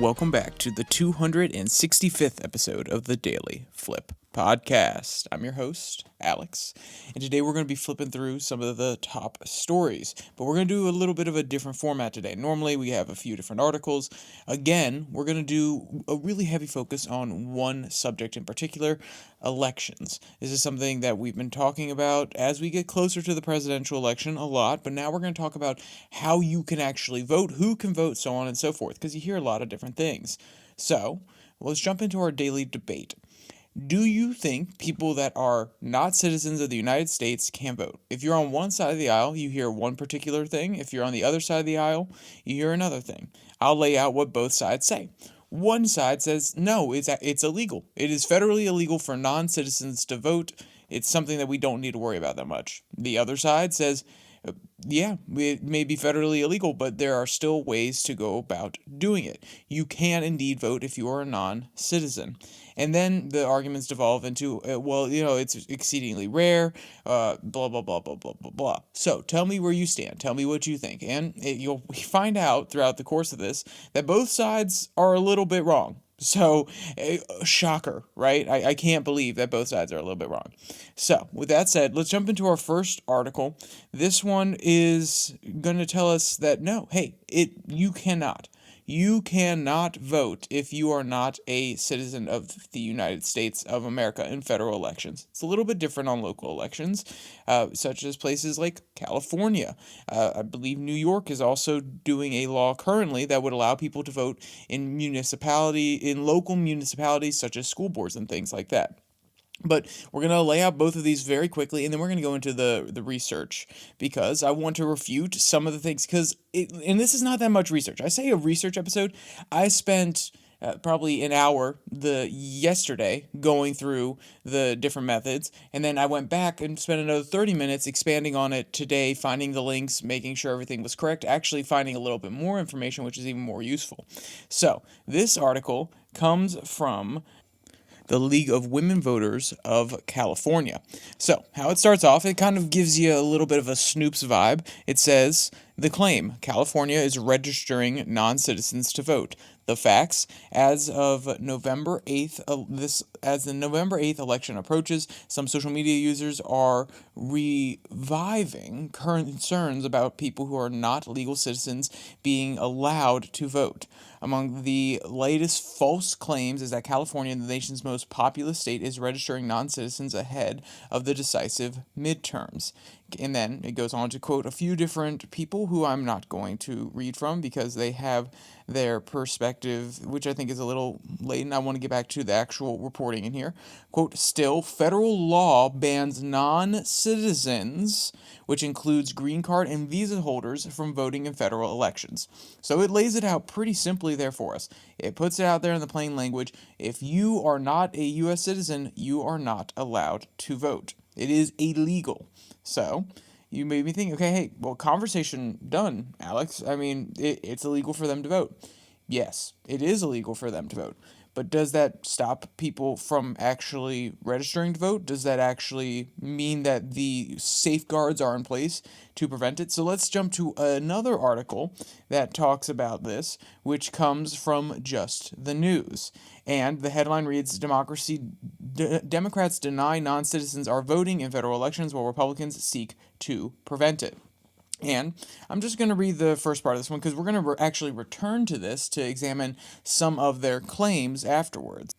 Welcome back to the 265th episode of the Daily Flip podcast. I'm your host, Alex, and today we're going to be flipping through some of the top stories, but we're going to do a little bit of a different format today. Normally we have a few different articles. Again, we're going to do a really heavy focus on one subject in particular, elections. This is something that we've been talking about as we get closer to the presidential election a lot, but now we're going to talk about how you can actually vote, who can vote, so on and so forth, because you hear a lot of different things. So, let's jump into our daily debate. Do you think people that are not citizens of the United States can vote? If you're on one side of the aisle, you hear one particular thing. If you're on the other side of the aisle, you hear another thing. I'll lay out what both sides say. One side says, no, it's illegal. It is federally illegal for non-citizens to vote. It's something that we don't need to worry about that much. The other side says, yeah, it may be federally illegal, but there are still ways to go about doing it. You can indeed vote if you are a non-citizen. And then the arguments devolve into, it's exceedingly rare, blah, blah, blah, blah, blah, blah, blah. So tell me where you stand. Tell me what you think. And you'll find out throughout the course of this that both sides are a little bit wrong. So, shocker, right? I can't believe that both sides are a little bit wrong. So, with that said, let's jump into our first article. This one is going to tell us that no, hey, you cannot. You cannot vote if you are not a citizen of the United States of America in federal elections. It's a little bit different on local elections, such as places like California. I believe New York is also doing a law currently that would allow people to vote in local municipalities such as school boards and things like that. But we're going to lay out both of these very quickly, and then we're going to go into the research, because I want to refute some of the things, and this is not that much research. I say a research episode. I spent probably an hour yesterday going through the different methods, and then I went back and spent another 30 minutes expanding on it today, finding the links, making sure everything was correct, actually finding a little bit more information, which is even more useful. So this article comes from the League of Women Voters of California. So, how it starts off, it kind of gives you a little bit of a Snoops vibe. It says, the claim, California is registering non-citizens to vote. The facts, as of November 8th, as the November 8th election approaches, some social media users are reviving concerns about people who are not legal citizens being allowed to vote. Among the latest false claims is that California, the nation's most populous state, is registering non-citizens ahead of the decisive midterms. And then it goes on to quote a few different people who I'm not going to read from because they have their perspective, which I think is a little latent. I want to get back to the actual reporting in here. Quote, still, federal law bans non-citizens, which includes green card and visa holders, from voting in federal elections. So it lays it out pretty simply there for us. It puts it out there in the plain language. If you are not a U.S. citizen, you are not allowed to vote. It is illegal. So, you made me think, okay, hey, well, conversation done, Alex. I mean, it's illegal for them to vote. Yes, it is illegal for them to vote. But does that stop people from actually registering to vote? Does that actually mean that the safeguards are in place to prevent it? So let's jump to another article that talks about this, which comes from Just the News. And the headline reads, Democrats deny non-citizens are voting in federal elections while Republicans seek to prevent it. And I'm just going to read the first part of this one because we're going to actually return to this to examine some of their claims afterwards.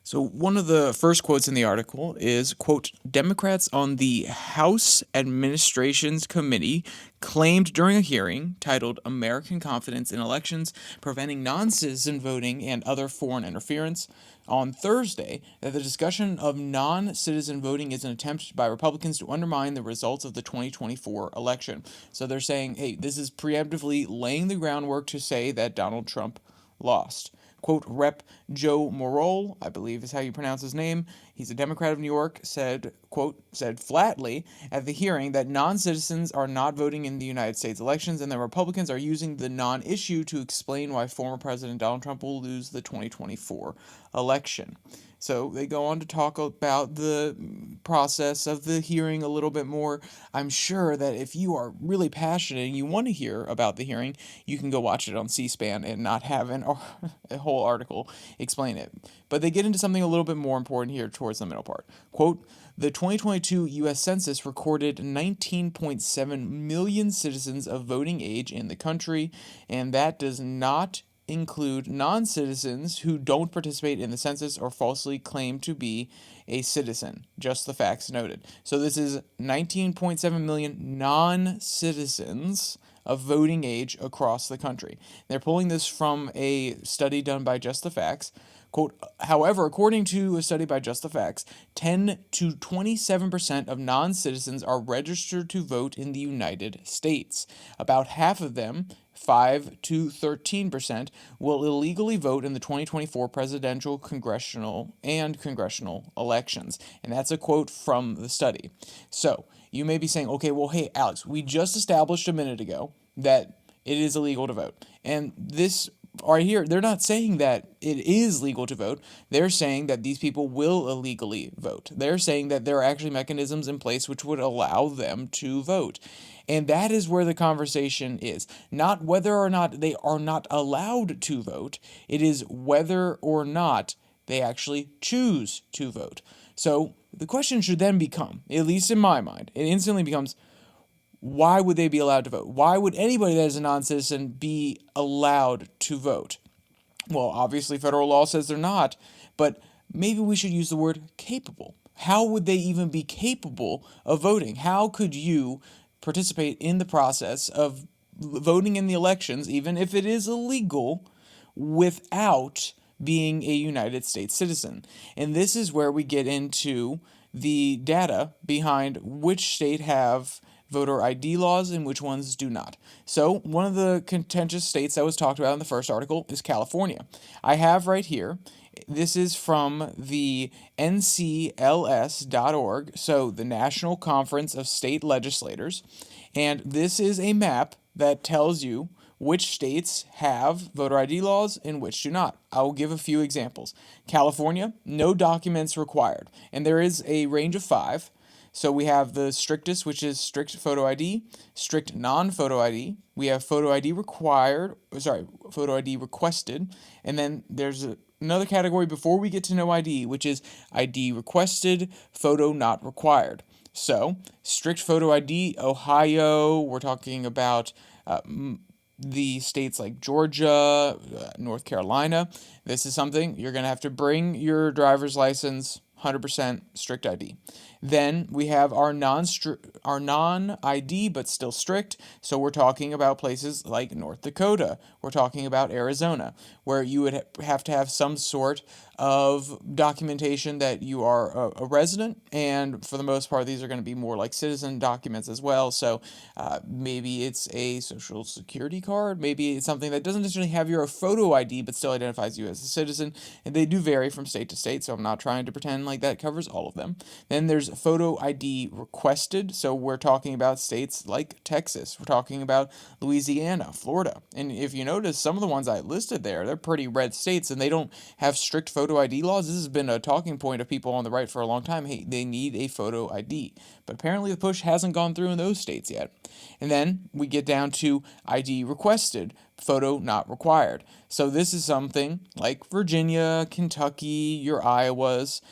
So one of the first quotes in the article is, quote, Democrats on the House Administrations Committee claimed during a hearing titled American Confidence in Elections, Preventing Non-Citizen Voting and Other Foreign Interference on Thursday that the discussion of non-citizen voting is an attempt by Republicans to undermine the results of the 2024 election. So they're saying, hey, this is preemptively laying the groundwork to say that Donald Trump lost. Quote, Rep. Joe Morole, I believe is how you pronounce his name, he's a Democrat of New York, said, quote, said flatly at the hearing that non-citizens are not voting in the United States elections and that Republicans are using the non-issue to explain why former President Donald Trump will lose the 2024 election. So they go on to talk about the process of the hearing a little bit more. I'm sure that if you are really passionate and you want to hear about the hearing, you can go watch it on C-SPAN and not have a whole article explain it. But they get into something a little bit more important here towards the middle part. Quote, the 2022 U.S. Census recorded 19.7 million citizens of voting age in the country, and that does not include non-citizens who don't participate in the census or falsely claim to be a citizen. Just the facts noted. So this is 19.7 million non-citizens of voting age across the country. They're pulling this from a study done by Just the Facts. Quote, however, according to a study by Just the Facts, 10 to 27% of non-citizens are registered to vote in the United States. About half of them, 5 to 13%, will illegally vote in the 2024 presidential, congressional elections. And that's a quote from the study. So, you may be saying, okay, well, hey, Alex, we just established a minute ago that it is illegal to vote. And this right here, they're not saying that it is legal to vote. They're saying that these people will illegally vote. They're saying that there are actually mechanisms in place which would allow them to vote. And that is where the conversation is. Not whether or not they are not allowed to vote. It is whether or not they actually choose to vote. So the question should then become, at least in my mind, it instantly becomes, why would they be allowed to vote? Why would anybody that is a non-citizen be allowed to vote? Well, obviously federal law says they're not, but maybe we should use the word capable. How would they even be capable of voting? How could you participate in the process of voting in the elections, even if it is illegal, without being a United States citizen? And this is where we get into the data behind which state have voter ID laws and which ones do not. So one of the contentious states that was talked about in the first article is California. I have right here, this is from the ncls.org, so the National Conference of State Legislators, and this is a map that tells you which states have voter ID laws and which do not. I will give a few examples. California, no documents required, and there is a range of 5. So we have the strictest, which is strict photo ID, strict non-photo ID. We have photo ID photo ID requested. And then there's another category before we get to no ID, which is ID requested, photo not required. So strict photo ID, Ohio, we're talking about the states like Georgia, North Carolina. This is something you're going to have to bring your driver's license, 100% strict ID. Then we have our non-ID but still strict. So we're talking about places like North Dakota. We're talking about Arizona, where you would have to have some sort of documentation that you are a resident. And for the most part, these are going to be more like citizen documents as well. So maybe it's a social security card. Maybe it's something that doesn't necessarily have your photo ID but still identifies you as a citizen. And they do vary from state to state, so I'm not trying to pretend like that covers all of them. Then there's photo ID requested. So we're talking about states like Texas. We're talking about Louisiana, Florida. And if you notice, some of the ones I listed there, they're pretty red states and they don't have strict photo ID laws. This has been a talking point of people on the right for a long time. Hey, they need a photo ID. But apparently the push hasn't gone through in those states yet. And then we get down to ID requested, photo not required. So this is something like Virginia, Kentucky, your Iowas.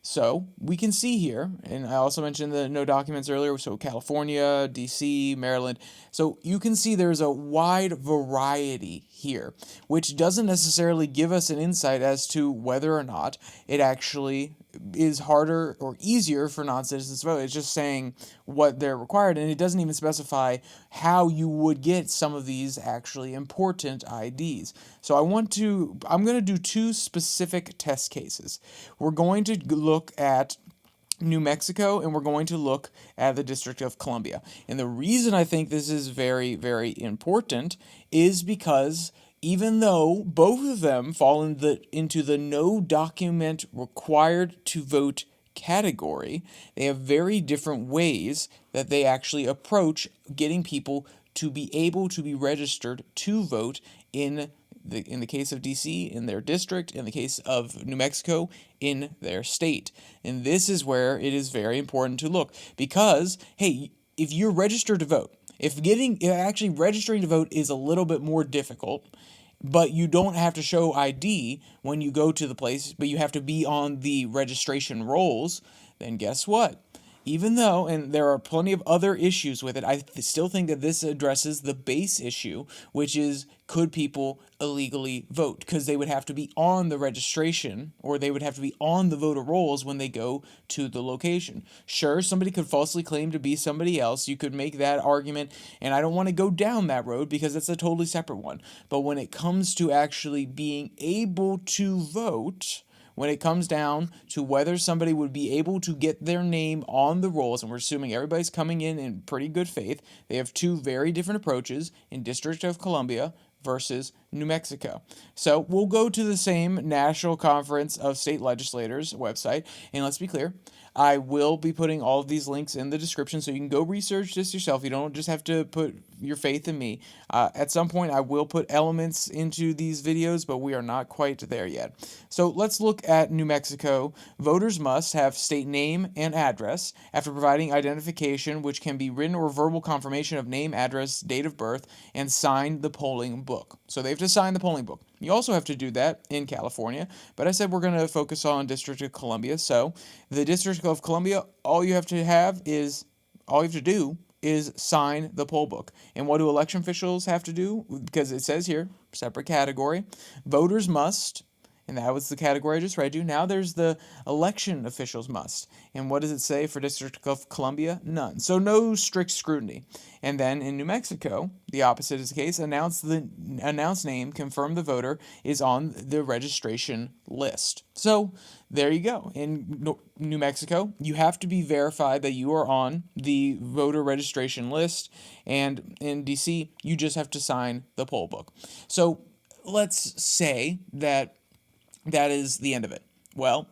So we can see here, and I also mentioned the no documents earlier, so California, DC, Maryland. So you can see there's a wide variety here, which doesn't necessarily give us an insight as to whether or not it actually is harder or easier for non-citizens to vote. It's just saying what they're required, and it doesn't even specify how you would get some of these actually important IDs. So I'm going to do 2 specific test cases. We're going to look at New Mexico, and we're going to look at the District of Columbia. And the reason I think this is very, very important is because even though both of them fall into the no document required to vote category, they have very different ways that they actually approach getting people to be able to be registered to vote in the case of DC, in their district, in the case of New Mexico, in their state. And this is where it is very important to look because, hey, if you're registered to vote, if actually registering to vote is a little bit more difficult, but you don't have to show ID when you go to the place, but you have to be on the registration rolls, then guess what? Even though, and there are plenty of other issues with it, I still think that this addresses the base issue, which is could people illegally vote? Because they would have to be on the registration or they would have to be on the voter rolls when they go to the location. Sure, somebody could falsely claim to be somebody else. You could make that argument, and I don't want to go down that road because it's a totally separate one. But when it comes to actually being able to vote, when it comes down to whether somebody would be able to get their name on the rolls, and we're assuming everybody's coming in pretty good faith, they have two very different approaches in District of Columbia versus New Mexico. So we'll go to the same National Conference of State Legislators website, and let's be clear, I will be putting all of these links in the description so you can go research this yourself. You don't just have to put your faith in me. At some point, I will put elements into these videos, but we are not quite there yet. So let's look at New Mexico. Voters must have state name and address after providing identification, which can be written or verbal confirmation of name, address, date of birth, and sign the polling book. So they have to sign the polling book. You also have to do that in California, but I said we're going to focus on District of Columbia. So the District of Columbia, all you have to do is sign the poll book. And what do election officials have to do? Because it says here, separate category, voters must, and that was the category I just read you. Now there's the election officials must. And what does it say for District of Columbia? None. So no strict scrutiny. And then in New Mexico, the opposite is the case. Announce name, confirm the voter is on the registration list. So there you go. In New Mexico, you have to be verified that you are on the voter registration list. And in DC, you just have to sign the poll book. So let's say that is the end of it. Well,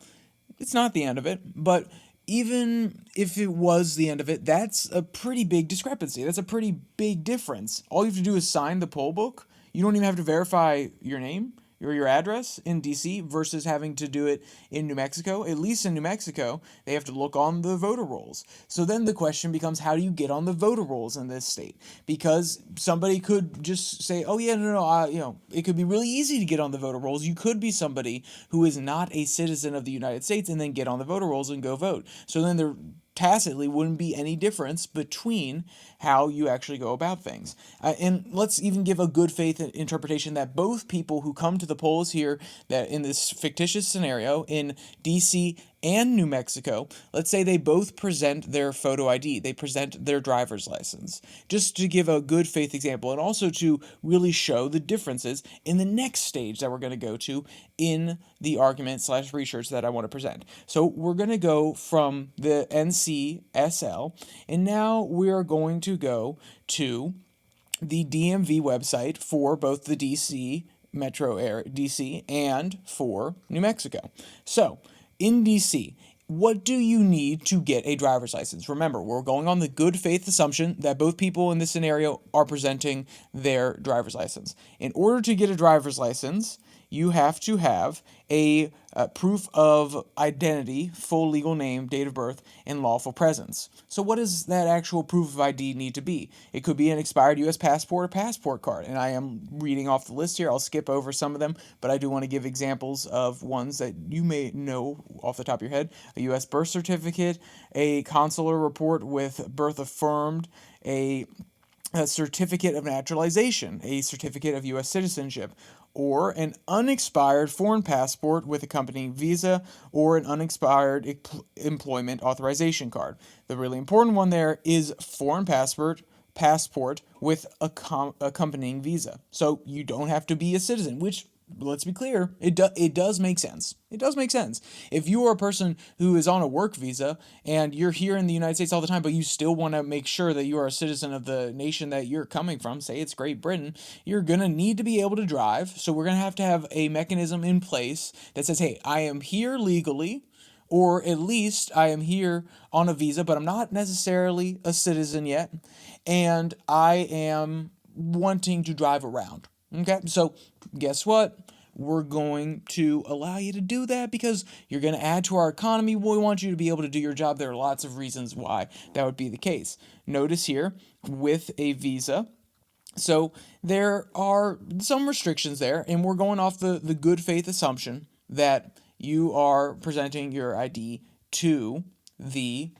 it's not the end of it, but even if it was the end of it, that's a pretty big discrepancy. That's a pretty big difference. All you have to do is sign the poll book. You don't even have to verify your name or your address in DC versus having to do it in New Mexico. At least in New Mexico, they have to look on the voter rolls. So then the question becomes, how do you get on the voter rolls in this state? Because somebody could just say, oh yeah, no, it could be really easy to get on the voter rolls. You could be somebody who is not a citizen of the United States and then get on the voter rolls and go vote. So then there tacitly wouldn't be any difference between how you actually go about things. And let's even give a good faith interpretation that both people who come to the polls here, that in this fictitious scenario in DC and New Mexico, let's say they both present their photo ID, they present their driver's license, just to give a good faith example and also to really show the differences in the next stage that we're going to go to in the argument/research that I want to present. So we're going to go from the NCSL, and now we are going to go to the DMV website for both the DC metro area, DC, and for New Mexico. So in DC, what do you need to get a driver's license? Remember, we're going on the good faith assumption that both people in this scenario are presenting their driver's license. In order to get a driver's license, you have to have a proof of identity, full legal name, date of birth, and lawful presence. So what does that actual proof of ID need to be? It could be an expired U.S. passport or passport card, and I am reading off the list here. I'll skip over some of them, but I do want to give examples of ones that you may know off the top of your head. A U.S. birth certificate, a consular report with birth affirmed, a certificate of naturalization, a certificate of U.S. citizenship, or an unexpired foreign passport with accompanying visa, or an unexpired employment authorization card. The really important one there is foreign passport with accompanying visa. So you don't have to be a citizen, which let's be clear, it does make sense. It does make sense. If you are a person who is on a work visa and you're here in the United States all the time, but you still want to make sure that you are a citizen of the nation that you're coming from, say it's Great Britain, you're going to need to be able to drive. So we're going to have a mechanism in place that says, hey, I am here legally, or at least I am here on a visa, but I'm not necessarily a citizen yet, and I am wanting to drive around. Okay, so guess what? We're going to allow you to do that because you're going to add to our economy. We want you to be able to do your job. There are lots of reasons why that would be the case. Notice here, with a visa, so there are some restrictions there, and we're going off the good faith assumption that you are presenting your ID to the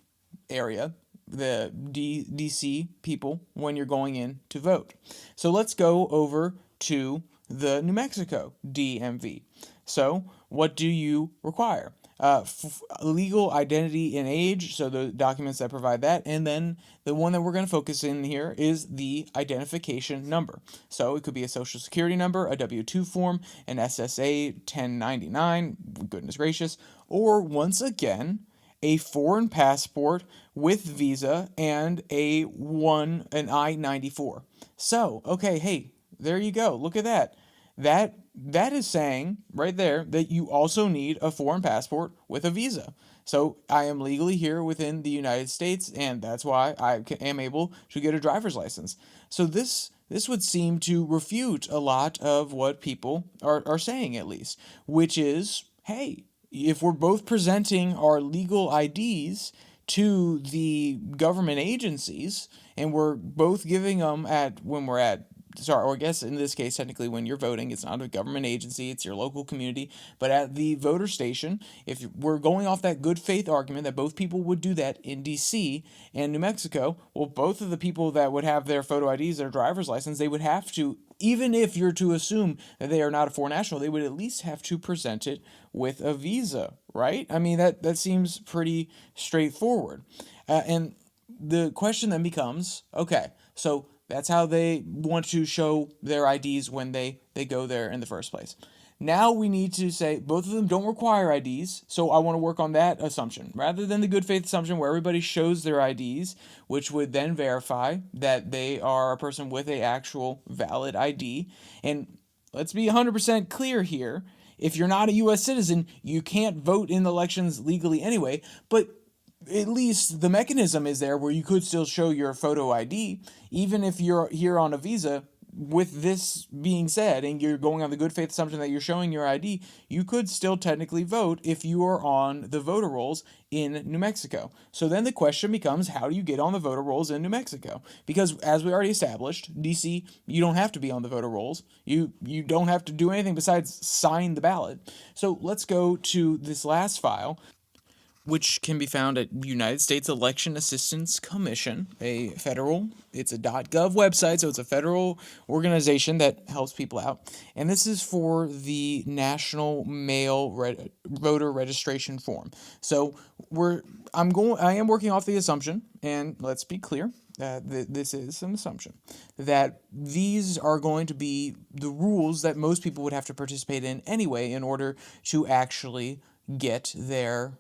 area, the DC people, when you're going in to vote. So let's go over to the New Mexico DMV. So what do you require? Legal identity and age, so the documents that provide that, and then the one that we're going to focus in here is the identification number. So it could be a social security number, a W-2 form, an SSA 1099, goodness gracious, or once again, a foreign passport with visa and an I-94. So, okay, hey, there you go. Look at that. That is saying right there that you also need a foreign passport with a visa. So I am legally here within the United States, and that's why I am able to get a driver's license. So this would seem to refute a lot of what people are saying, at least, which is, hey, if we're both presenting our legal IDs to the government agencies, and we're both giving them or I guess in this case, technically when you're voting, it's not a government agency, it's your local community, but at the voter station, if we're going off that good faith argument that both people would do that in DC and New Mexico, well, both of the people that would have their photo IDs, their driver's license, they would have to, even if you're to assume that they are not a foreign national, they would at least have to present it with a visa, right? I mean, that seems pretty straightforward. And the question then becomes, okay, so that's how they want to show their IDs when they go there in the first place. Now we need to say both of them don't require IDs, so I want to work on that assumption rather than the good faith assumption where everybody shows their IDs, which would then verify that they are a person with an actual valid ID. And let's be 100% clear here. If you're not a U.S. citizen, you can't vote in elections legally anyway, but at least the mechanism is there where you could still show your photo ID, even if you're here on a visa. With this being said, and you're going on the good faith assumption that you're showing your ID, you could still technically vote if you are on the voter rolls in New Mexico. So then the question becomes, how do you get on the voter rolls in New Mexico? Because as we already established, DC, you don't have to be on the voter rolls. You don't have to do anything besides sign the ballot. So let's go to this last file, which can be found at United States Election Assistance Commission, it's a .gov website, so it's a federal organization that helps people out. And this is for the National Voter Registration Form. So I am working off the assumption, and let's be clear, this is an assumption, that these are going to be the rules that most people would have to participate in anyway in order to actually get their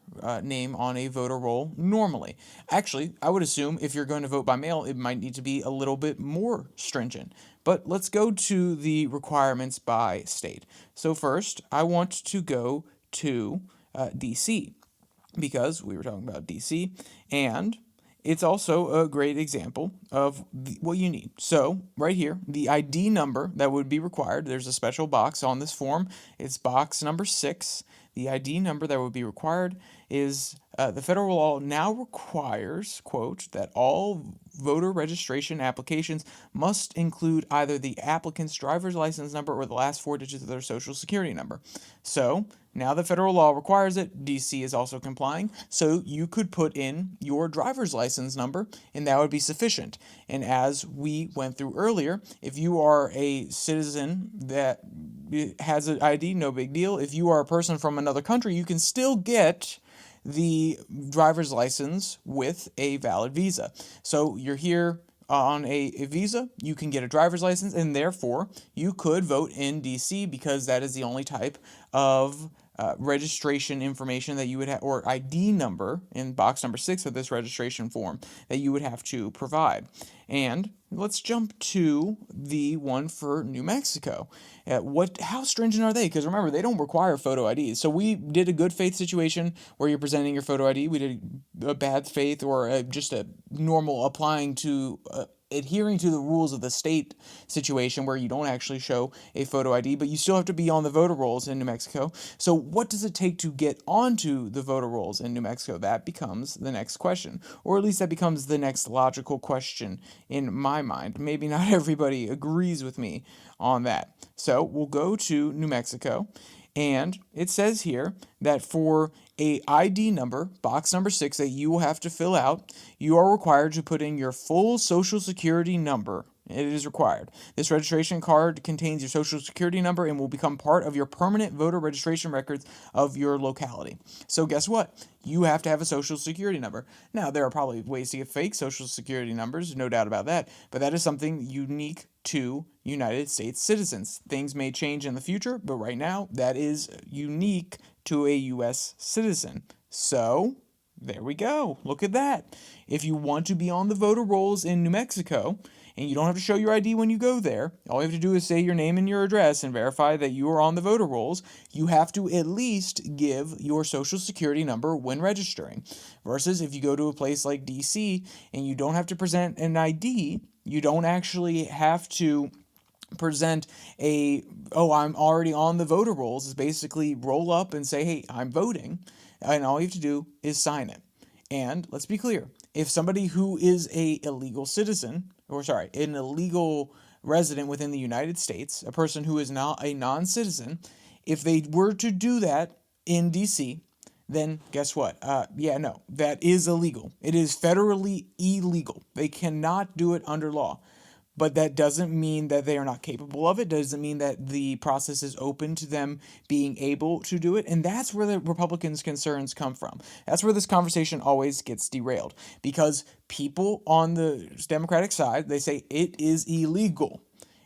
name on a voter roll normally. Actually, I would assume if you're going to vote by mail, it might need to be a little bit more stringent. But let's go to the requirements by state. So first, I want to go to DC because we were talking about DC, and it's also a great example of what you need. So right here, the ID number that would be required, there's a special box on this form. It's box number 6. The ID number that would be required is the federal law now requires, quote, that all voter registration applications must include either the applicant's driver's license number or the last 4 digits of their social security number. So now the federal law requires it. DC is also complying. So you could put in your driver's license number, and that would be sufficient. And as we went through earlier, if you are a citizen that has an ID, no big deal. If you are a person from another country, you can still get the driver's license with a valid visa. So you're here on a visa, you can get a driver's license, and therefore you could vote in DC because that is the only type of registration information that you would have, or ID number in box number 6 of this registration form that you would have to provide. And let's jump to the one for New Mexico. How stringent are they? Because remember, they don't require photo IDs. So we did a good faith situation where you're presenting your photo ID. We did a bad faith or just a normal applying to adhering to the rules of the state situation where you don't actually show a photo ID, but you still have to be on the voter rolls in New Mexico. So what does it take to get onto the voter rolls in New Mexico? That becomes the next question, or at least that becomes the next logical question in my mind. Maybe not everybody agrees with me on that. So we'll go to New Mexico, and it says here that for a ID number, box number 6, that you will have to fill out, you are required to put in your full social security number. It is required. This registration card contains your social security number and will become part of your permanent voter registration records of your locality. So guess what? You have to have a social security number. Now, there are probably ways to get fake social security numbers, no doubt about that, but that is something unique to United States citizens. Things may change in the future, but right now, that is unique to a U.S. citizen. So, there we go. Look at that. If you want to be on the voter rolls in New Mexico, and you don't have to show your ID when you go there, all you have to do is say your name and your address and verify that you are on the voter rolls, you have to at least give your social security number when registering. Versus if you go to a place like DC and you don't have to present an ID, you don't actually have to present I'm already on the voter rolls. Is basically roll up and say, hey, I'm voting, and all you have to do is sign it. And let's be clear, if somebody who is an illegal resident within the United States, a person who is not a non-citizen, if they were to do that in DC, then guess what? That is illegal. It is federally illegal. They cannot do it under law. But that doesn't mean that they are not capable of it. Doesn't mean that the process is open to them being able to do it. And that's where the Republicans' concerns come from. That's where this conversation always gets derailed. Because people on the Democratic side, they say it is illegal.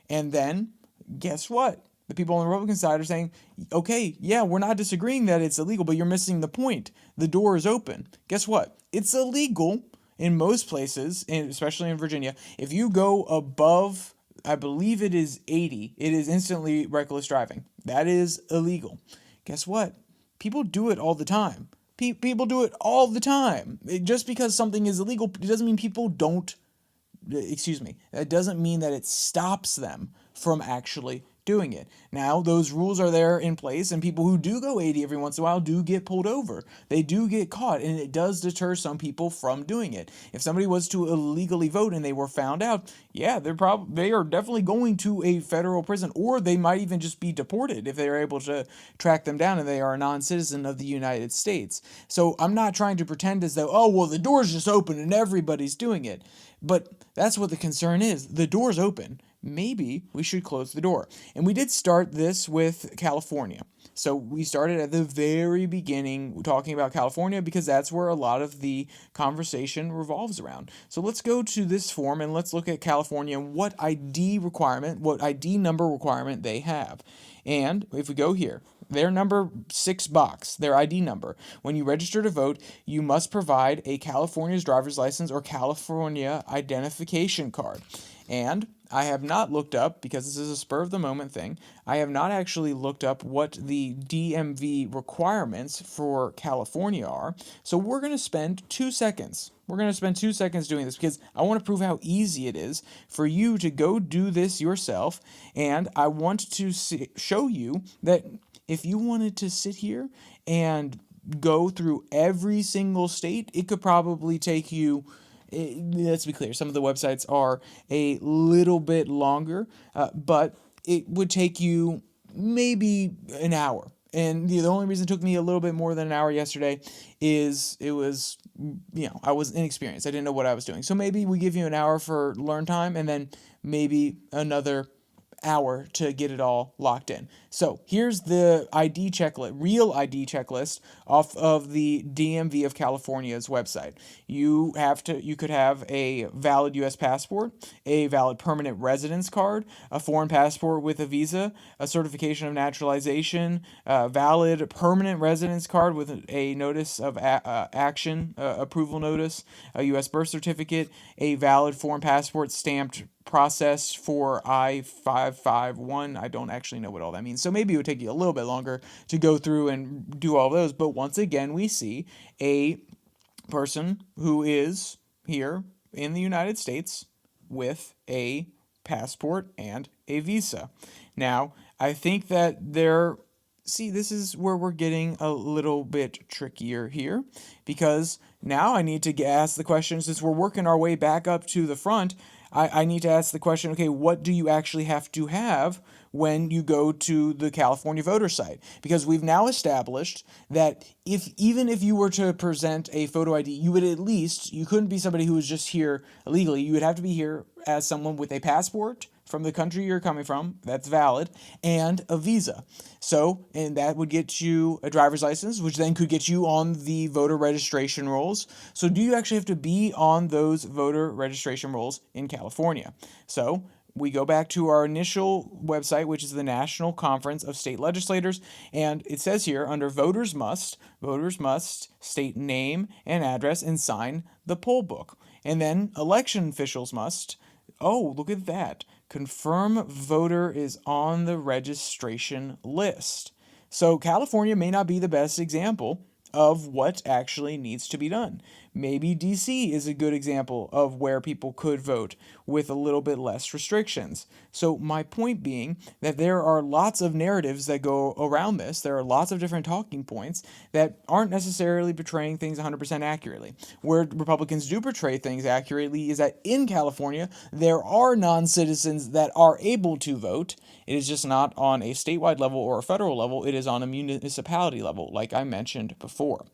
And then, guess what? The people on the Republican side are saying, okay, yeah, we're not disagreeing that it's illegal, but you're missing the point. The door is open. Guess what? It's illegal in most places, and especially in Virginia. If you go above, I believe it is 80, it is instantly reckless driving. That is illegal. Guess what? People do it all the time. People do it all the time. Just because something is illegal, it doesn't mean people don't, that doesn't mean that it stops them from actually doing it. Now, those rules are there in place, and people who do go 80 every once in a while do get pulled over. They do get caught, and it does deter some people from doing it. If somebody was to illegally vote and they were found out, yeah, they are definitely going to a federal prison, or they might even just be deported if they are able to track them down and they are a non-citizen of the United States. So I'm not trying to pretend as though, the door's just open and everybody's doing it. But that's what the concern is. The door's open. Maybe we should close the door. And we did start this with California. So we started at the very beginning talking about California because that's where a lot of the conversation revolves around. So let's go to this form and let's look at California and what ID number requirement they have. And if we go here, their number 6 box, their ID number. When you register to vote, you must provide a California's driver's license or California identification card. And I have not looked up, because this is a spur of the moment thing, I have not actually looked up what the DMV requirements for California are. So we're going to spend 2 seconds. We're going to spend 2 seconds doing this because I want to prove how easy it is for you to go do this yourself. And I want to show you that if you wanted to sit here and go through every single state, it could probably take you, let's be clear, some of the websites are a little bit longer, but it would take you maybe an hour. And the only reason it took me a little bit more than an hour yesterday is it was, I was inexperienced. I didn't know what I was doing. So maybe we give you an hour for learn time and then maybe another hour to get it all locked in. So here's the ID checklist, real ID checklist off of the DMV of California's website. You could have a valid U.S. passport, a valid permanent residence card, a foreign passport with a visa, a certification of naturalization, a valid permanent residence card with a notice of action, approval notice, a U.S. birth certificate, a valid foreign passport stamped process for I-551. I don't actually know what all that means. So maybe it would take you a little bit longer to go through and do all those. But once again, we see a person who is here in the United States with a passport and a visa. Now, I think that this is where we're getting a little bit trickier here, because now I need to ask the question, since we're working our way back up to the front, I need to ask the question, okay, what do you actually have to have when you go to the California voter site? Because we've now established that even if you were to present a photo ID, you couldn't be somebody who was just here illegally. You would have to be here as someone with a passport from the country you're coming from, that's valid, and a visa. So, and that would get you a driver's license, which then could get you on the voter registration rolls. So do you actually have to be on those voter registration rolls in California? So we go back to our initial website, which is the National Conference of State Legislators, and it says here under voters must state name and address and sign the poll book. And then election officials must, oh, look at that, confirm voter is on the registration list. So California may not be the best example of what actually needs to be done. Maybe DC is a good example of where people could vote with a little bit less restrictions. So my point being that there are lots of narratives that go around this. There are lots of different talking points that aren't necessarily portraying things 100% accurately. Where Republicans do portray things accurately is that in California, there are non-citizens that are able to vote. It is just not on a statewide level or a federal level. It is on a municipality level, like I mentioned before.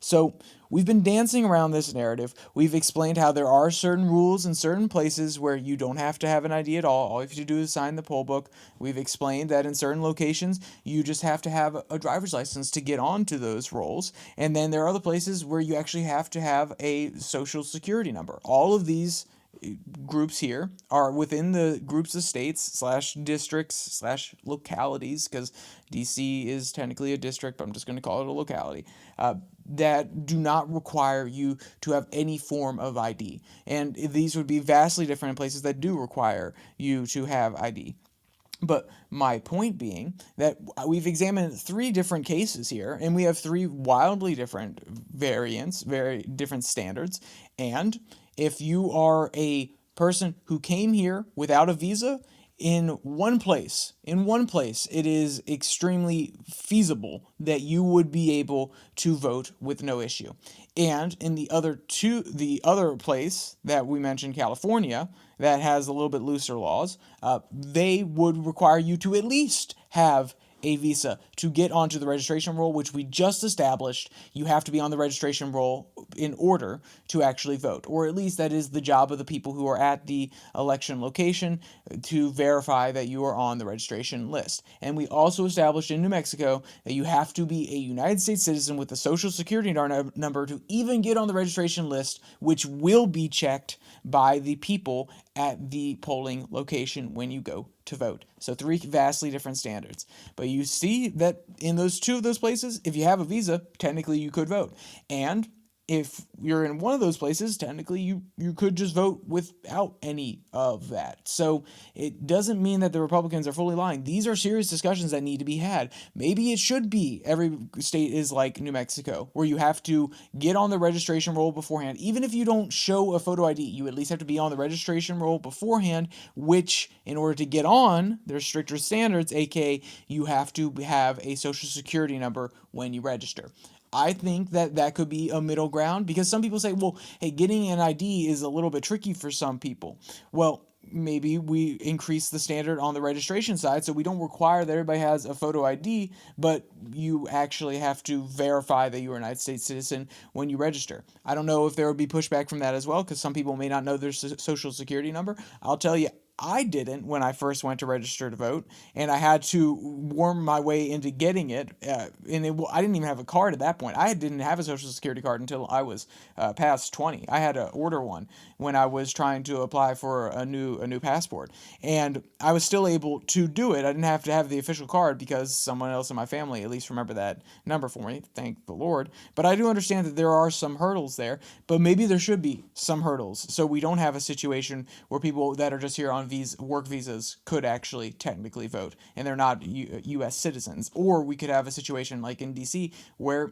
So we've been dancing around this narrative. We've explained how there are certain rules in certain places where you don't have to have an ID at all. All you have to do is sign the poll book. We've explained that in certain locations, you just have to have a driver's license to get onto those rolls. And then there are other places where you actually have to have a social security number. All of these groups here are within the groups of states / districts / localities, because DC is technically a district, but I'm just going to call it a locality, that do not require you to have any form of ID. And these would be vastly different in places that do require you to have ID. But my point being that we've examined 3 different cases here, and we have 3 wildly different variants, very different standards. And if you are a person who came here without a visa, in one place, it is extremely feasible that you would be able to vote with no issue. And in the other place that we mentioned, California, that has a little bit looser laws, they would require you to at least have a visa to get onto the registration roll, which we just established. You have to be on the registration roll in order to actually vote, or at least that is the job of the people who are at the election location to verify that you are on the registration list. And we also established in New Mexico that you have to be a United States citizen with a social security number to even get on the registration list, which will be checked by the people at the polling location when you go to vote. So 3 vastly different standards. But you see that in those 2 of those places, if you have a visa, technically you could vote. And if you're in one of those places, technically you could just vote without any of that. So it doesn't mean that the Republicans are fully lying. These are serious discussions that need to be had. Maybe it should be every state is like New Mexico, where you have to get on the registration roll beforehand. Even if you don't show a photo ID, you at least have to be on the registration roll beforehand, which in order to get on, there's stricter standards, aka you have to have a social security number when you register. I think that could be a middle ground, because some people say, well, hey, getting an ID is a little bit tricky for some people. Well, maybe we increase the standard on the registration side so we don't require that everybody has a photo ID, but you actually have to verify that you're a United States citizen when you register. I don't know if there would be pushback from that as well, because some people may not know their social security number. I'll tell you, I didn't when I first went to register to vote, and I had to worm my way into getting it. I didn't even have a card at that point. I didn't have a social security card until I was past 20. I had to order one when I was trying to apply for a new passport, and I was still able to do it. I didn't have to have the official card because someone else in my family at least remembered that number for me. Thank the Lord. But I do understand that there are some hurdles there, but maybe there should be some hurdles so we don't have a situation where people that are just here on work visas could actually technically vote and they're not U.S. citizens. Or we could have a situation like in D.C. where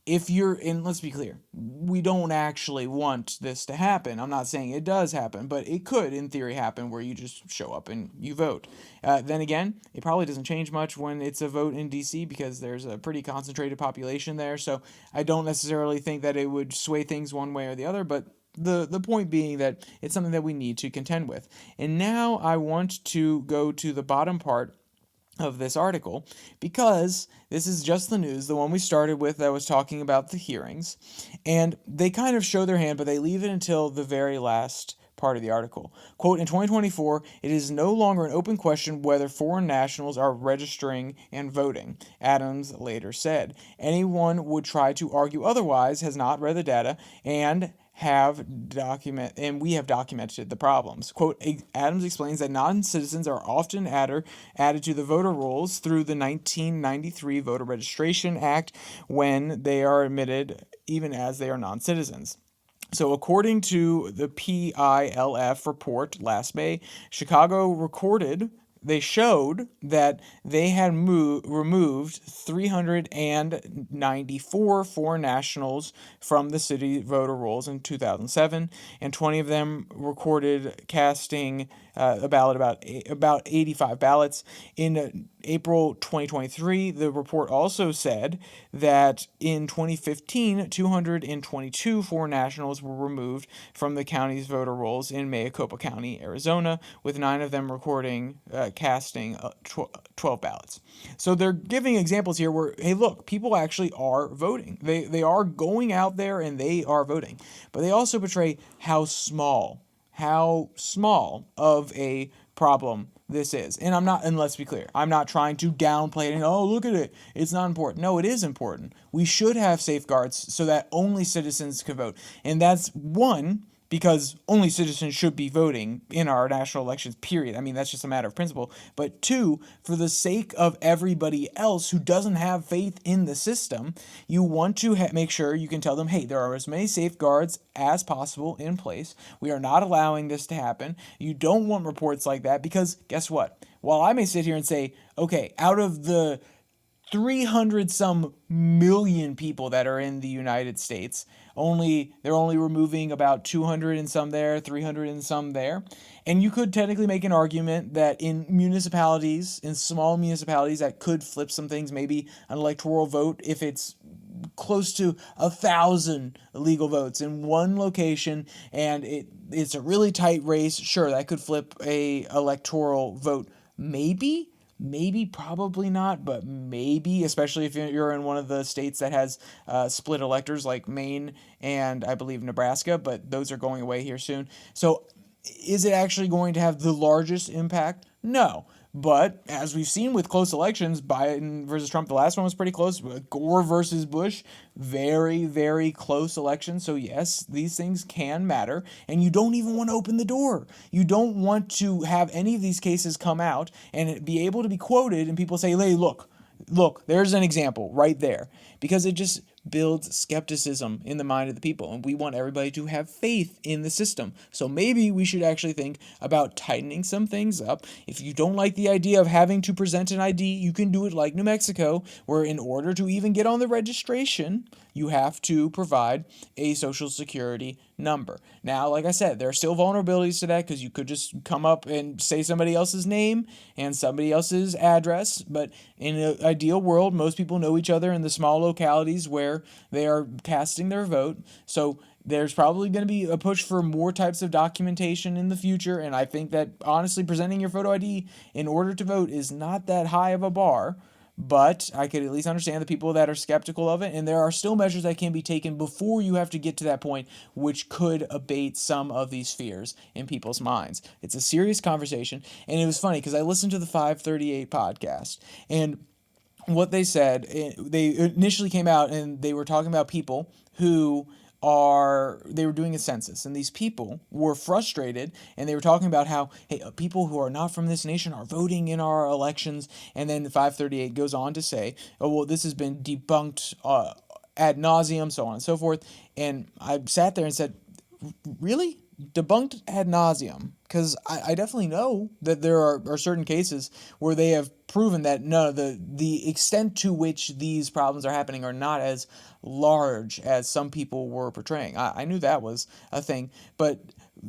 if you're in, let's be clear, we don't actually want this to happen. I'm not saying it does happen, but it could, in theory, happen where you just show up and you vote. Then again, it probably doesn't change much when it's a vote in D.C. because there's a pretty concentrated population there. So I don't necessarily think that it would sway things one way or the other, but the point being that it's something that we need to contend with. And now I want to go to the bottom part of this article because this is just the news, the one we started with that was talking about the hearings, and they kind of show their hand, but they leave it until the very last part of the article. Quote, in 2024, it is no longer an open question whether foreign nationals are registering and voting, Adams later said. Anyone would try to argue otherwise has not read the data and we have documented the problems. Quote, Adams explains that non-citizens are often added to the voter rolls through the 1993 Voter Registration Act when they are admitted even as they are non-citizens. So according to the PILF report last May, they showed that they had removed 394 foreign nationals from the city voter rolls in 2007, and 20 of them recorded casting about 85 ballots. In April 2023, the report also said that in 2015, 222 foreign nationals were removed from the county's voter rolls in Maricopa County, Arizona, with 9 of them recording casting 12 ballots. So they're giving examples here where, hey, look, people actually are voting. They are going out there and they are voting. But they also portray how small of a problem this is. And let's be clear, I'm not trying to downplay it and, oh, look at it, it's not important. No, it is important. We should have safeguards so that only citizens can vote. And that's one, because only citizens should be voting in our national elections, period. I mean, that's just a matter of principle. But two, for the sake of everybody else who doesn't have faith in the system, you want to make sure you can tell them, hey, there are as many safeguards as possible in place. We are not allowing this to happen. You don't want reports like that because guess what? While I may sit here and say, okay, out of the 300 some million people that are in the United States, they're only removing about 200 and some there, 300 and some there. And you could technically make an argument that in small municipalities that could flip some things, maybe an electoral vote, if it's close to 1,000 legal votes in one location and it's a really tight race, sure, that could flip a electoral vote. Maybe, probably not, but maybe, especially if you're in one of the states that has split electors like Maine and I believe Nebraska, but those are going away here soon. So is it actually going to have the largest impact? No. But as we've seen with close elections, Biden versus Trump, the last one was pretty close. Gore versus Bush, very, very close election. So yes, these things can matter. And you don't even want to open the door. You don't want to have any of these cases come out and be able to be quoted and people say, hey, look, there's an example right there. Because it just builds skepticism in the mind of the people, and we want everybody to have faith in the system. So maybe we should actually think about tightening some things up. If you don't like the idea of having to present an ID, you can do it like New Mexico, where in order to even get on the registration, you have to provide a social security number. Now, like I said, there are still vulnerabilities to that because you could just come up and say somebody else's name and somebody else's address, but in an ideal world, most people know each other in the small localities where they are casting their vote. So there's probably going to be a push for more types of documentation in the future, and I think that honestly presenting your photo ID in order to vote is not that high of a bar. but I could at least understand the people that are skeptical of it, and there are still measures that can be taken before you have to get to that point, which could abate some of these fears in people's minds. It's a serious conversation, and it was funny because I listened to the 538 podcast, and what they said, they initially came out and they were talking about people who they were doing a census, and these people were frustrated, and they were talking about how, hey, people who are not from this nation are voting in our elections. And then the 538 goes on to say, oh well, this has been debunked ad nauseum, so on and so forth. And I sat there and said, really? Debunked ad nauseum, because I definitely know that there are certain cases where they have proven that no, the extent to which these problems are happening are not as large as some people were portraying. I knew that was a thing, but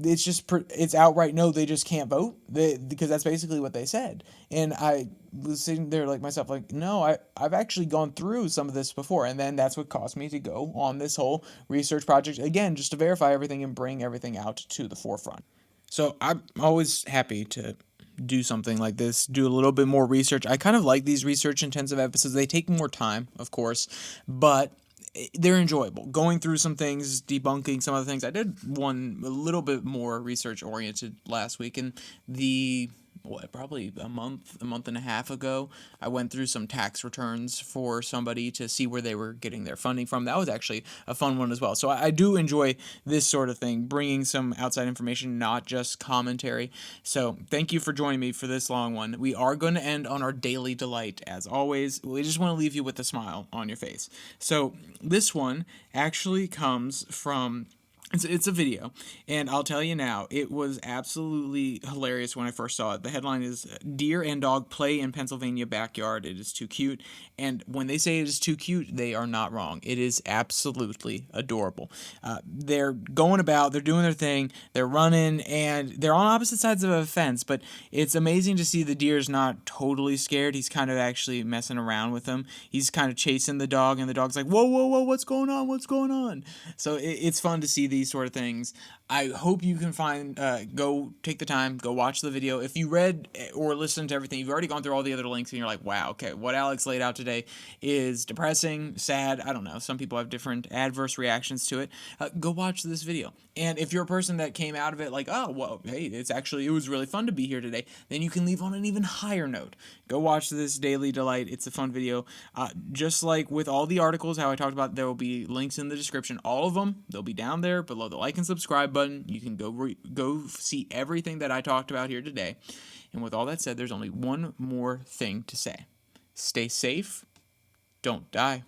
it's outright no, they just can't vote, because that's basically what they said. And I was sitting there like myself, like, no, I've actually gone through some of this before, and then that's what caused me to go on this whole research project again, just to verify everything and bring everything out to the forefront. So I'm always happy to do something like this, do a little bit more research. I kind of like these research intensive episodes. They take more time, of course, but they're enjoyable. Going through some things, debunking some other things. I did one a little bit more research oriented last week, and probably a month and a half ago, I went through some tax returns for somebody to see where they were getting their funding from. That was actually a fun one as well. So I do enjoy this sort of thing, bringing some outside information, not just commentary. So thank you for joining me for this long one. We are going to end on our daily delight, as always. We just want to leave you with a smile on your face. So this one actually comes from it's a video, and I'll tell you now, it was absolutely hilarious when I first saw it. The headline is "Deer and Dog Play in Pennsylvania Backyard. It is too cute." And when they say it is too cute, they are not wrong. It is absolutely adorable. They're going about, they're doing their thing, they're running, and they're on opposite sides of a fence, but it's amazing to see the deer's not totally scared. He's kind of actually messing around with them. He's kind of chasing the dog, and the dog's like, whoa, whoa, whoa, what's going on? What's going on? So it's fun to see these sort of things. I hope you can go take the time, go watch the video. If you read or listened to everything, you've already gone through all the other links, and you're like, wow, okay, what Alex laid out today is depressing, sad, I don't know. Some people have different adverse reactions to it. Go watch this video. And if you're a person that came out of it like, oh, well, hey, it was really fun to be here today, then you can leave on an even higher note. Go watch this Daily Delight. It's a fun video. Just like with all the articles, how I talked about, there will be links in the description. All of them, they'll be down there below the like and subscribe button. You can go see everything that I talked about here today. And with all that said, there's only one more thing to say. Stay safe. Don't die.